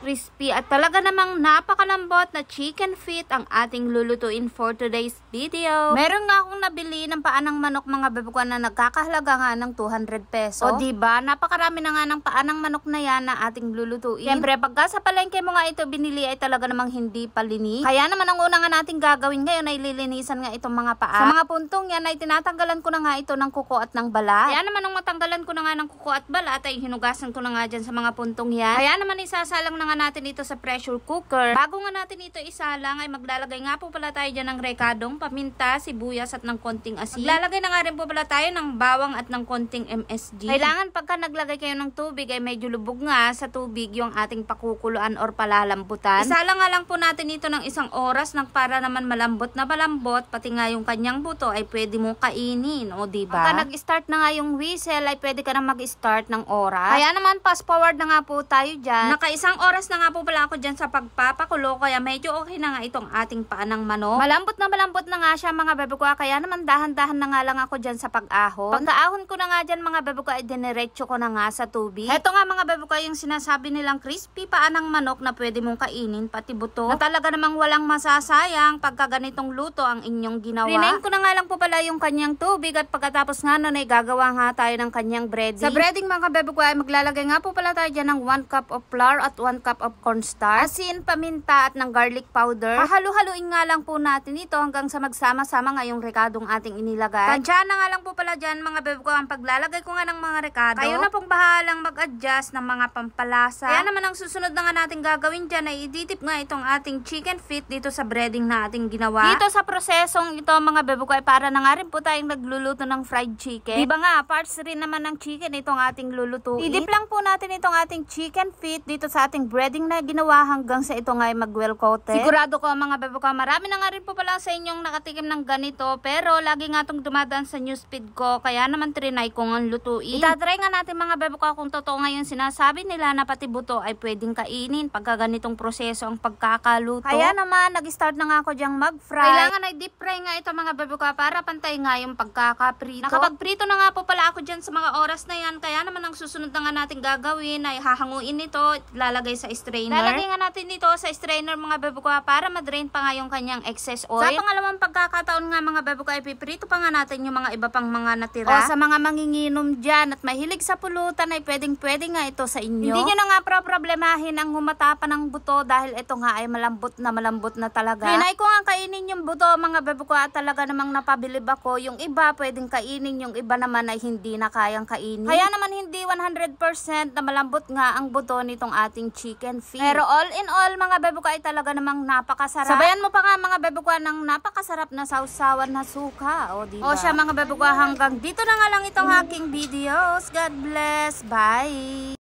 crispy at talaga namang napakalambot na chicken feet ang ating lulutuin for today's video. Meron nga akong nabili ng paanang manok mga bebukan na nagkakahalaga nga ng 200 peso. O diba, napakarami na nga ng paanang manok na yan na ating lulutuin. Siyempre, pagka sa palengke mo nga ito binili ay talaga namang hindi palinis. Kaya naman ang una nga nating gagawin ngayon ay lilinisan nga itong mga paa. Sa mga puntong yan ay tinatanggalan ko na nga ito ng kuko at ng balat. Kaya naman nung matanggalan ko na nga ng kuko at balat ay hinugasan ko na nga dyan sa mga puntong yan. Kaya naman isasalang na nga natin ito sa pressure cooker. Bago nga natin ito isalang ay maglalagay nga po pala tayo dyan ng rekadong, paminta, sibuyas at ng konting asin. Maglalagay na nga rin po pala tayo ng bawang at ng konting MSG. Kailangan pagka naglagay kayo ng tubig ay medyo lubog nga sa tubig yung ating pakukuluan or palalambutan. Isalang nga lang po natin ito ng 1 oras nang para naman malambot na malambot, pati nga yung kanyang buto ay pwede mong kainin, o diba? Pagka nag-start na nga yung whistle ay pwede ka na mag-start ng oras. Kaya naman fast forward na nga po tayo dyan. Naka 1 oras na nga po pala ako dyan sa pagpapakulo, kaya medyo okay na nga itong ating paanang manok. Malambot na nga siya mga bebe ko, kaya naman dahan-dahan na nga lang ako dyan sa pag-ahon. Pagka-ahon ko na nga dyan mga bebe ko ay diniretso ko na nga sa tubig. Heto nga mga bebe ko yung sinasabi nilang crispy paanang manok na pwede mong kainin, pati buto. Na talaga namang walang masasayang pagka ganitong luto ang inyong ginawa. Rinain ko na nga lang po pala yung kanyang tubig at pagkatapos nga nun ay gagawa nga tayo ng kanyang breading. Sa breading mga bebe ko ay maglalagay nga po pala tayo dyan ng 1 cup of flour at 1 cup of cornstarch, asin, paminta at ng garlic powder. Hahalu-haluin nga lang po natin ito hanggang sa magsama-sama nga yung rekadong ating inilagay. Tansyahan na nga lang po pala dyan mga bebe ko ang paglalagay ko nga ng mga rekado. Kayo na pong bahalang mag-adjust ng mga pampalasa. Kaya naman ang susunod na nga natin gagawin dyan ay ididip nga itong ating chicken feet dito sa breading na ating ginawa. Dito sa prosesong ito mga bebe ko ay para na nga rin po tayong nagluluto ng fried chicken. Diba nga, parts rin naman ng chicken itong ating lulutuin. Idip lang po natin itong ating chicken feet dito sa ating breading na ginawa hanggang sa ito nga ay mag-well coated. Sigurado ko mga bebe ko, marami na nga rin po pala sa inyong nakatikim ng ganito, pero lagi nga itong dumadaan sa newsfeed ko, kaya naman trinay ko nga lutuin. Itatry nga natin mga bebe ko kung totoo nga yung sinasabi nila na pati buto ay pwedeng kainin pagka ganitong proseso ang pagkakaluto. Kaya naman, nag-start na nga ako dyang mag-fry. Kailangan ay deep fry nga ito mga bebe ko para pantay nga yung pagkakaprito. Nakapagprito na nga po pala ako dyan sa mga oras na yan, kaya naman ang susunod na nga natin gagawin ay hahanguin ito, lalagay sa strainer. Lalagay nga natin dito sa strainer mga bebe ko para madrain pa nga yung kanyang excess oil. Sa pangalawang pagkakataon nga mga bebe ko ay piprito pa nga natin yung mga iba pang mga natira. O sa mga manginginom dyan at mahilig sa pulutan ay pwedeng nga ito sa inyo. Hindi nyo na nga problemahin ang humata pa ng buto dahil ito nga ay malambot na talaga. Rinay ko nga kainin yung buto mga bebe ko at talaga namang napabilib ako. Yung iba pwedeng kainin, yung iba naman ay hindi na kayang kainin. Kaya naman hindi 100% na malambot nga ang buto nitong ating chicken feet. Pero all in all mga bebe ko ay talaga namang napakasarap. Sabayan mo pa nga mga bebe ko ng napakasarap na sausawan na suka. O diba? O siya mga bebe ko, hanggang dito na nga lang itong aking videos. God bless. Bye!